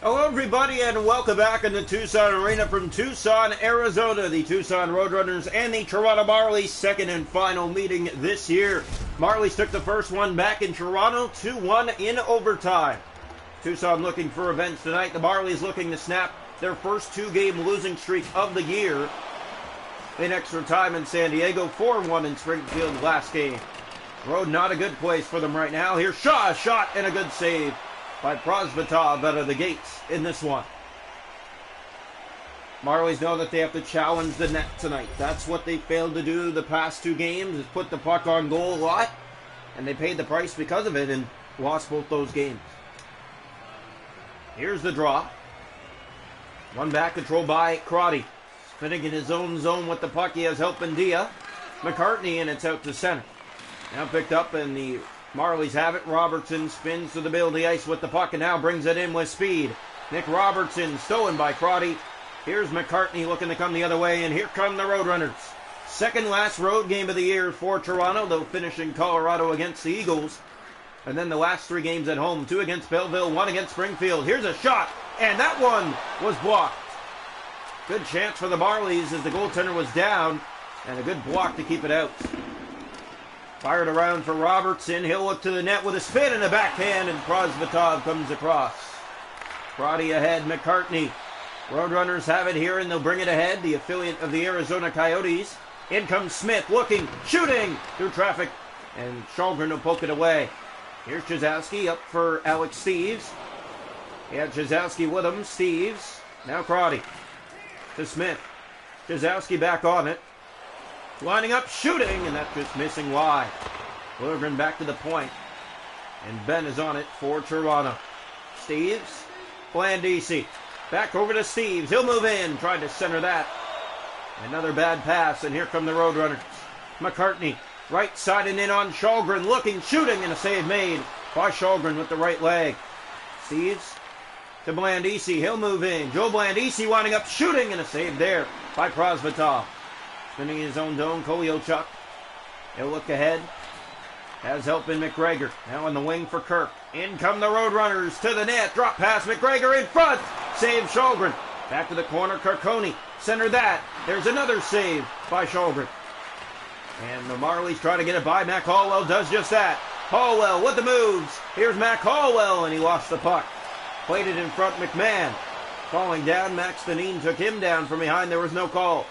Hello everybody and welcome back in the Tucson Arena from Tucson, Arizona. The Tucson Roadrunners and the Toronto Marlies second and final meeting this year. Marlies took the first one back in Toronto, 2-1 in overtime. Tucson looking for revenge tonight. The Marlies looking to snap their first two-game losing streak of the year in extra time in San Diego, 4-1 in Springfield last game. Road not a good place for them right now. Here's Shaw, a shot and a good save by Prosvetov out of the gates in this one. Marlies know that they have to challenge the net tonight. That's what they failed to do the past two games, is put the puck on goal a lot, and they paid the price because of it and lost both those games. Here's the draw. One back, controlled by Crotty. Spinning in his own zone with the puck. He has help in Dia. McCartney, and it's out to center. Now picked up, and the Marlies have it. Robertson spins to the middle of the ice with the puck and now brings it in with speed. Nick Robertson stolen by Crotty. Here's McCartney looking to come the other way, and here come the Roadrunners. Second last road game of the year for Toronto. They'll finish in Colorado against the Eagles. And then the last three games at home. 2 against Belleville, 1 against Springfield. Here's a shot, and that one was blocked. Good chance for the Marlies as the goaltender was down, and a good block to keep it out. Fired around for Robertson. He'll look to the net with a spin and a backhand, and Prosvetov comes across. Crotty ahead, McCartney. Roadrunners have it here, and they'll bring it ahead. The affiliate of the Arizona Coyotes. In comes Smith, looking, shooting through traffic, and Shalgren will poke it away. Here's Chazowski up for Alex Steeves. He had Chazowski with him. Steeves. Now Crotty to Smith. Chazowski back on it. Lining up, shooting, and that's just missing wide. Wilgren back to the point, and Ben is on it for Toronto. Steeves, Blandisi, back over to Steeves. He'll move in, trying to center that. Another bad pass, and here come the Roadrunners. McCartney, right side and in on Shalgren, looking, shooting, and a save made by Shalgren with the right leg. Steeves to Blandisi, he'll move in. Joe Blandisi winding up, shooting, and a save there by Prosvetov. Spinning his own zone, Kolyachuk. He'll look ahead. Has help in McGregor. Now on the wing for Kirk. In come the Roadrunners to the net. Drop pass, McGregor in front. Save Shalgren. Back to the corner, Carconi. Center that. There's another save by Shalgren. And the Marlies try to get it by. Mac Hallwell does just that. Hallwell with the moves. Here's Mac Hallwell, and he lost the puck. Played it in front, McMahon. Falling down, Max Deneen took him down from behind. There was no call.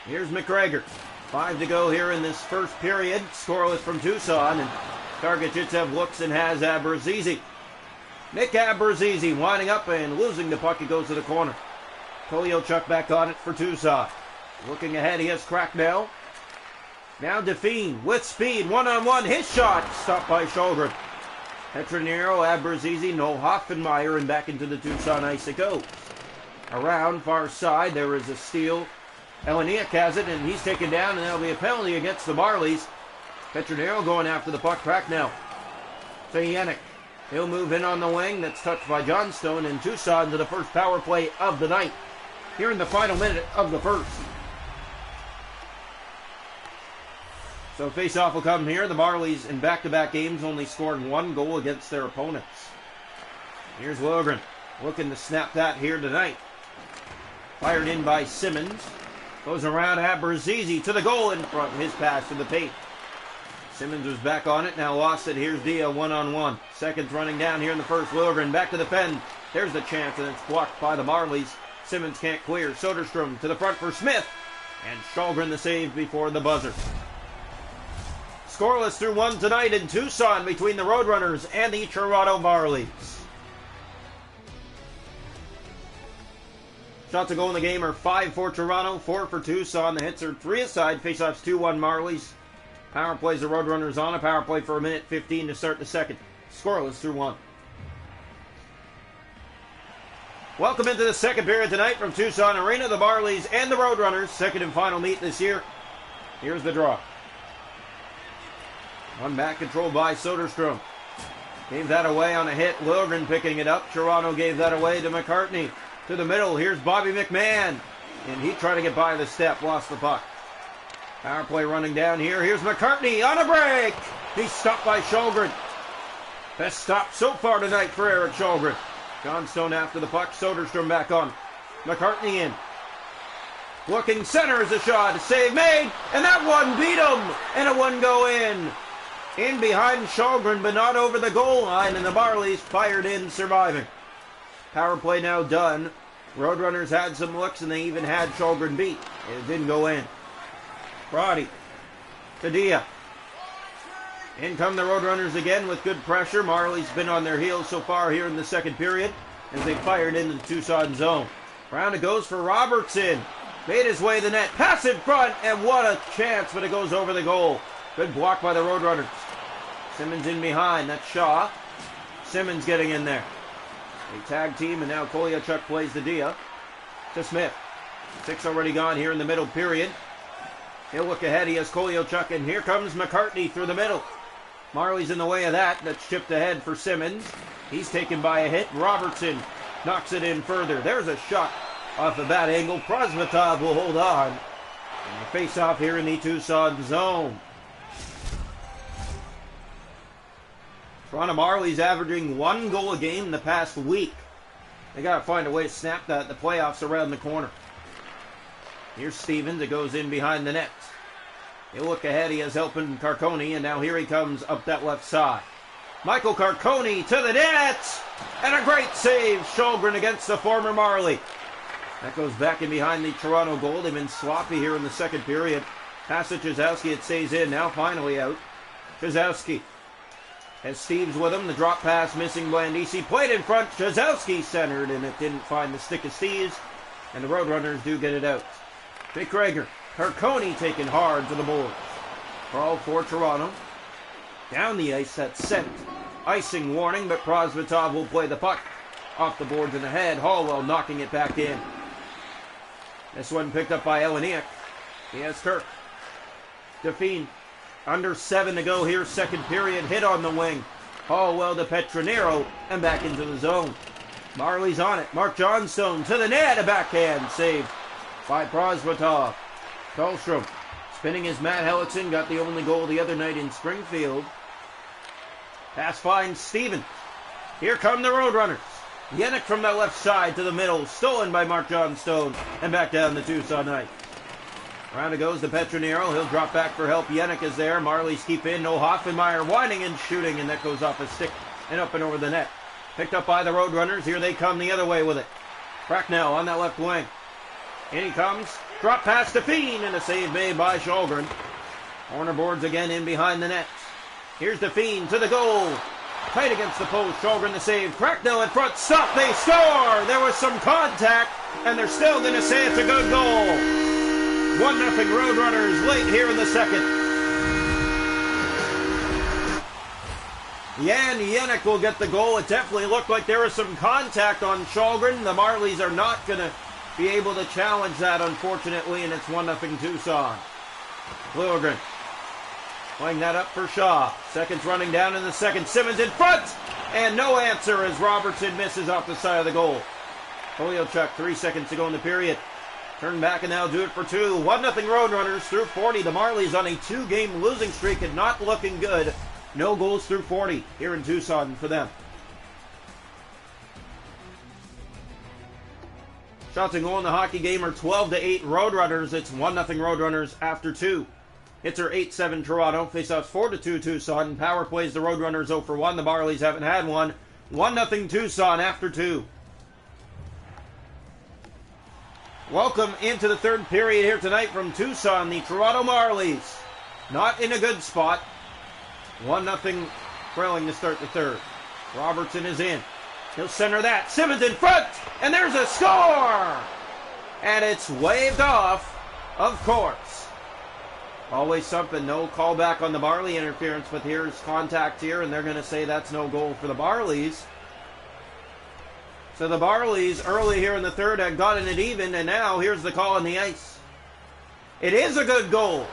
Here's McGregor. 5 to go here in this first period. Scoreless from Tucson. And Targetitsev looks and has Abruzzese. Nick Abruzzese winding up and losing the puck. He goes to the corner. Kolyachuk back on it for Tucson. Looking ahead, he has Cracknell. Now Define with speed. One-on-one. His shot. Stopped by Shalgren. Petronero, Abruzzese, Noel Hoffenmeyer, and back into the Tucson ice it goes. Around far side, there is a steal. Eleniak has it, and he's taken down, and that'll be a penalty against the Marlies. Petronero going after the puck. Cracknell to Yannick. He'll move in on the wing. That's touched by Johnstone, and Tucson to the first power play of the night. Here in the final minute of the first. So face-off will come here. The Marlies in back-to-back games only scored 1 goal against their opponents. Here's Wilgren looking to snap that here tonight. Fired in by Simmons. Goes around Abruzzese to the goal in front. His pass to the paint. Simmons was back on it. Now lost it. Here's Dia one-on-one. Seconds running down here in the first. Wilgren back to the pen. There's the chance, and it's blocked by the Marlies. Simmons can't clear. Soderstrom to the front for Smith. And Shalgren the save before the buzzer. Scoreless through 1 tonight in Tucson between the Roadrunners and the Toronto Marlies. Shots to go in the game are 5 for Toronto, 4 for Tucson. The hits are 3 aside. Faceoffs 2-1 Marlies. Power plays the Roadrunners on. A power play for 1:15 to start the second. Scoreless through 1. Welcome into the second period tonight from Tucson Arena. The Marlies and the Roadrunners. Second and final meet this year. Here's the draw. One back controlled by Soderstrom. Gave that away on a hit. Wilgren picking it up. Toronto gave that away to McCartney. To the middle, here's Bobby McMahon. And he tried to get by the step, lost the puck. Power play running down here. Here's McCartney on a break. He's stopped by Shalgren. Best stop so far tonight for Eric Shalgren. Johnstone after the puck. Soderstrom back on. McCartney in. Looking center is a shot. A save made. And that one beat him. And it wouldn't go in. In behind Shalgren, but not over the goal line. And the Marlies fired in, surviving. Power play now done. Roadrunners had some looks, and they even had Shalgren beat. It didn't go in. Crotty. Kadia. In come the Roadrunners again with good pressure. Marley's been on their heels so far here in the second period as they fired into the Tucson zone. Round it goes for Robertson. Made his way to the net. Pass in front, and what a chance, but it goes over the goal. Good block by the Roadrunners. Simmons in behind. That's Shaw. Simmons getting in there. A tag team, and now Kolyachuk plays the Dia to Smith. 6 already gone here in the middle period. He'll look ahead. He has Kolyachuk, and here comes McCartney through the middle. Marley's in the way of that. That's chipped ahead for Simmons. He's taken by a hit. Robertson knocks it in further. There's a shot off a bad angle. Prosvetov will hold on. And they face off here in the Tucson zone. Toronto Marlies averaging 1 goal a game in the past week. They got to find a way to snap that. The playoffs around the corner. Here's Stevens. It goes in behind the net. He'll look ahead. He has helping Carconi, and now here he comes up that left side. Michael Carconi to the net! And a great save. Shalgren against the former Marley. That goes back in behind the Toronto goal. They've been sloppy here in the second period. Pass to Chazowski. It stays in. Now finally out. Chazowski has Steves with him. The drop pass missing Blandisi. Played in front. Chazowski centered, and it didn't find the stick of Steves. And the Roadrunners do get it out. Vic Rager. Carconi taken hard to the boards. Crawl for Toronto. Down the ice. That's sent. Icing warning, but Prosvetov will play the puck. Off the boards and ahead. Hallwell knocking it back in. This one picked up by Eleniak. He has Kirk. Define. Under 7 to go here, second period. Hit on the wing. Hallwell to Petronero and back into the zone. Marley's on it. Mark Johnstone to the net. A backhand save by Prosvetov. Dahlstrom spinning as Matt Hellickson got the only goal the other night in Springfield. Pass finds Stevens. Here come the Roadrunners. Yannick from the left side to the middle. Stolen by Mark Johnstone. And back down the Tucson ice. Around it goes to Petronero. He'll drop back for help. Yannick is there. Marlies keep in. No Hoffenmeyer whining and shooting. And that goes off a stick and up and over the net. Picked up by the Roadrunners. Here they come the other way with it. Cracknell on that left wing. In he comes. Drop pass to Fiend. And a save made by Shalgren. Corner boards again in behind the net. Here's the Fiend to the goal. Tight against the post. Shalgren the save. Cracknell in front. Stop. They score. There was some contact. And they're still going to say it's a good goal. 1-0 Roadrunners late here in the second. Jan Yannick will get the goal. It definitely looked like there was some contact on Shalgren. The Marlies are not going to be able to challenge that, unfortunately, and it's 1-0 Tucson. Lilligren playing that up for Shaw. Seconds running down in the second. Simmons in front, and no answer as Robertson misses off the side of the goal. Kolyachuk, 3 seconds to go in the period. Turn back and now do it for 2. 1-0 Roadrunners through 40. The Marlies on a 2-game losing streak and not looking good. No goals through 40 here in Tucson for them. Shots and goal in the hockey game are 12-8 Roadrunners. It's 1-0 Roadrunners after 2. Hits are 8-7 Toronto. Faceoffs 4-2 Tucson. Power plays the Roadrunners 0 for 1. The Marlies haven't had one. 1-0 Tucson after 2. Welcome into the third period here tonight from Tucson. The Toronto Marlies not in a good spot. 1-0 trailing to start the third. Robertson is in. He'll center that. Simmons in front. And there's a score. And it's waved off, of course. Always something. No callback on the Marley interference. But here's contact here. And they're going to say that's no goal for the Marlies. So the Marlies early here in the third had gotten it even, and now here's the call on the ice. It is a good goal.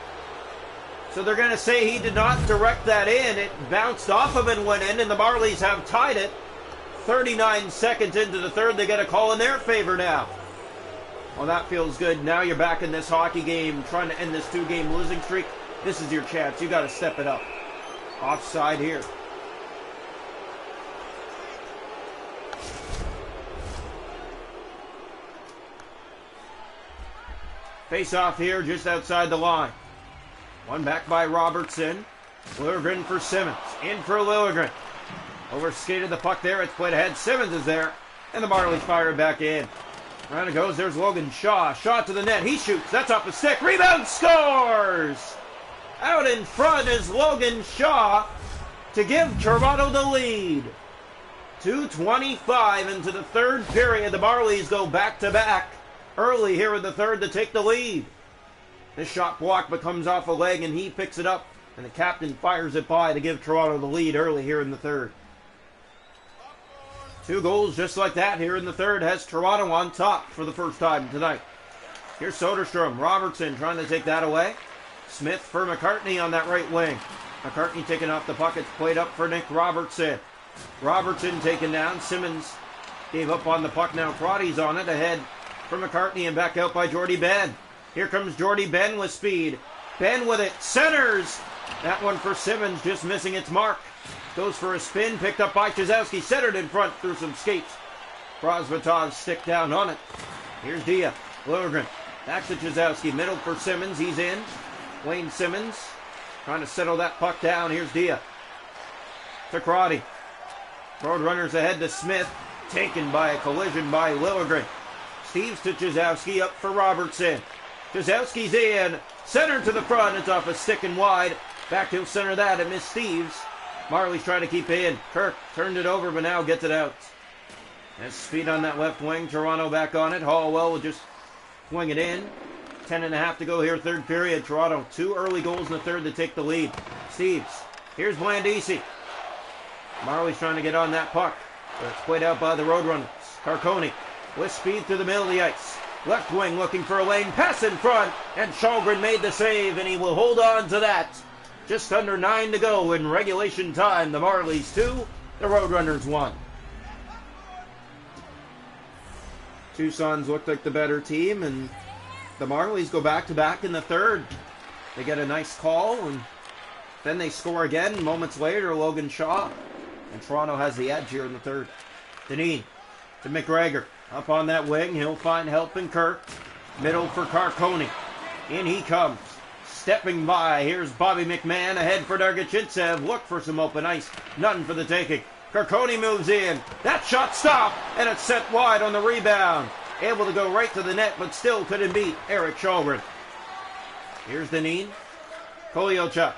So they're going to say he did not direct that in. It bounced off him and went in, and the Marlies have tied it. 39 seconds into the third, they get a call in their favor now. Well, that feels good. Now you're back in this hockey game, trying to end this 2-game losing streak. This is your chance. You got to step it up. Offside here. Face off here just outside the line. One back by Robertson. Liljegren for Simmons. In for Liljegren. Overskated the puck there. It's played ahead. Simmons is there. And the Marlies fire it back in. Around it goes. There's Logan Shaw. Shot to the net. He shoots. That's off the stick. Rebound, scores! Out in front is Logan Shaw to give Toronto the lead. 2:25 into the third period. The Marlies go back-to-back early here in the third to take the lead. This shot block becomes off a leg and he picks it up. And the captain fires it by to give Toronto the lead early here in the third. 2 goals just like that here in the third has Toronto on top for the first time tonight. Here's Soderstrom. Robertson trying to take that away. Smith for McCartney on that right wing. McCartney taking off the puck. It's played up for Nick Robertson. Robertson taken down. Simmons gave up on the puck. Now Crotty's on it. Ahead for McCartney and back out by Jordy Ben. Here comes Jordy Ben with speed. Ben with it. Centers. That one for Simmons just missing its mark. Goes for a spin. Picked up by Chizowski. Centered in front through some skates. Prosvetov's stick down on it. Here's Dia. Liljegren. Back to Chizowski. Middle for Simmons. He's in. Wayne Simmons trying to settle that puck down. Here's Dia. To Crotty. Roadrunners ahead to Smith. Taken by a collision by Liljegren. Steves to Chizowski. Up for Robertson. Chizowski's in. Center to the front. It's off a stick and wide. Back to center that. It missed Steves. Marley's trying to keep it in. Kirk turned it over, but now gets it out. Has speed on that left wing. Toronto back on it. Hollowell will just swing it in. 10.5 to go here, third period. Toronto, 2 early goals in the third to take the lead. Steves. Here's Blandisi. Marley's trying to get on that puck. But it's played out by the Roadrunners. Carconi with speed through the middle of the ice. Left wing looking for a lane. Pass in front. And Shalgren made the save, and he will hold on to that. Just under 9 to go in regulation time. The Marlies 2, the Roadrunners 1. Tucson's looked like the better team, and the Marlies go back-to-back in the third. They get a nice call, and then they score again. Moments later, Logan Shaw. And Toronto has the edge here in the third. Deneen to McGregor. Up on that wing, he'll find help in Kirk. Middle for Carconi. In he comes. Stepping by, here's Bobby McMahon ahead for Dargachintsev. Look for some open ice. None for the taking. Carconi moves in. That shot stopped, and it's set wide on the rebound. Able to go right to the net, but still couldn't beat Eric Shalgren. Here's Deneen. Kolyachuk.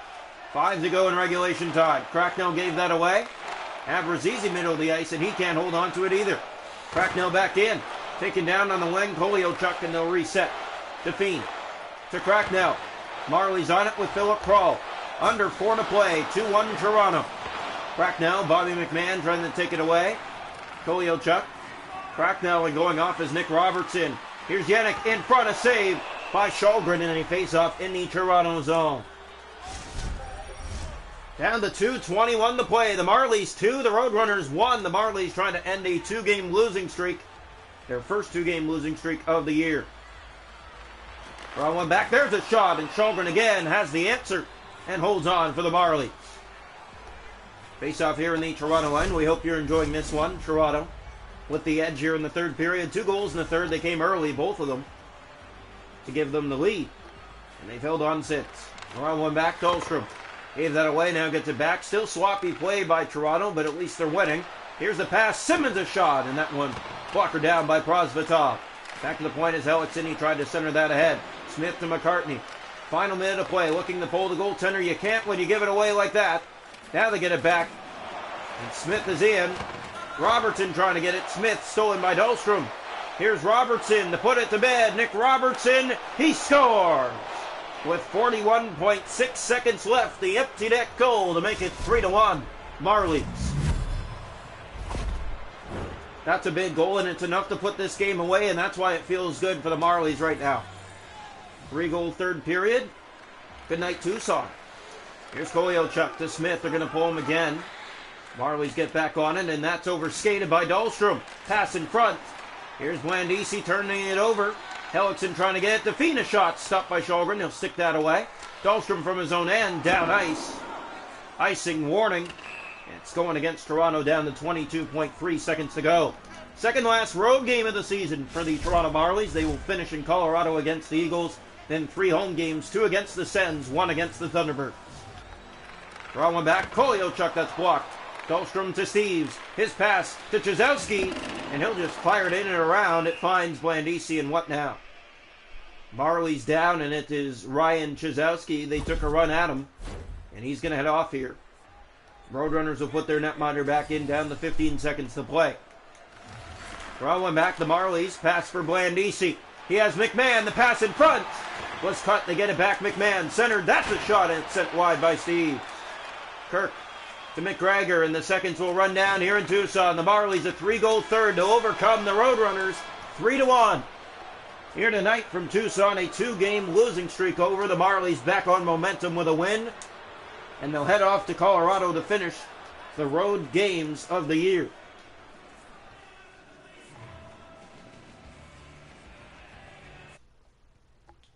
5 to go in regulation time. Cracknell gave that away. Abrazizi middle of the ice, and he can't hold on to it either. Cracknell back in. Taken down on the wing. Kolyachuk, and they'll reset. Define to Cracknell. Marley's on it with Philip Kroll. Under 4 to play. 2-1 Toronto. Cracknell, Bobby McMahon trying to take it away. Kolyachuk. Cracknell and going off is Nick Robertson. Here's Yannick in front, a save by Shalgren, and a face-off in the Toronto zone. Down to 2:21 to play. The Marlies 2, the Roadrunners 1. The Marlies trying to end a 2-game losing streak. Their first 2-game losing streak of the year. Wrong one back. There's a shot, and Shalgren again has the answer and holds on for the Marlies. Face-off here in the Toronto end. We hope you're enjoying this one. Toronto with the edge here in the third period. 2 goals in the third. They came early, both of them, to give them the lead. And they've held on since. Wrong one back. Dahlstrom gave that away. Now gets it back. Still sloppy play by Toronto, but at least they're winning. Here's the pass. Simmons a shot, and that one blocker down by Prosvetov. Back to the point is Hellickson. He tried to center that ahead. Smith to McCartney. Final minute of play. Looking to pull the goaltender. You can't when you give it away like that. Now they get it back. And Smith is in. Robertson trying to get it. Smith stolen by Dahlstrom. Here's Robertson to put it to bed. Nick Robertson. He scores. With 41.6 seconds left. The empty net goal to make it 3-1. Marlies. That's a big goal, and it's enough to put this game away, and that's why it feels good for the Marlies right now. 3-goal third period. Good night, Tucson. Here's Kolyachuk to Smith. They're going to pull him again. Marlies get back on it, and that's overskated by Dahlstrom. Pass in front. Here's Blandisi turning it over. Hellickson trying to get it. Define a shot. Stopped by Shalgren. He'll stick that away. Dahlstrom from his own end. Down ice. Icing warning. It's going against Toronto down to 22.3 seconds to go. Second last road game of the season for the Toronto Marlies. They will finish in Colorado against the Eagles. Then 3 home games, 2 against the Sens, 1 against the Thunderbirds. Draw one back. Kolyachuk, that's blocked. Dahlstrom to Steves. His pass to Chizowski. And he'll just fire it in and around. It finds Blandisi, and what now? Marlies down, and it is Ryan Chizowski. They took a run at him, and he's going to head off here. Roadrunners will put their netminder back in, down to 15 seconds to play. Draw one back, the Marlies. Pass for Blandisi. He has McMahon. The pass in front was cut. They get it back. McMahon centered. That's a shot, and it's sent wide by Steve. Kirk to McGregor, and the seconds will run down here in Tucson. The Marlies a 3-goal third to overcome the Roadrunners 3-1. Here tonight from Tucson, a 2-game losing streak over. The Marlies back on momentum with a win, and they'll head off to Colorado to finish the road games of the year.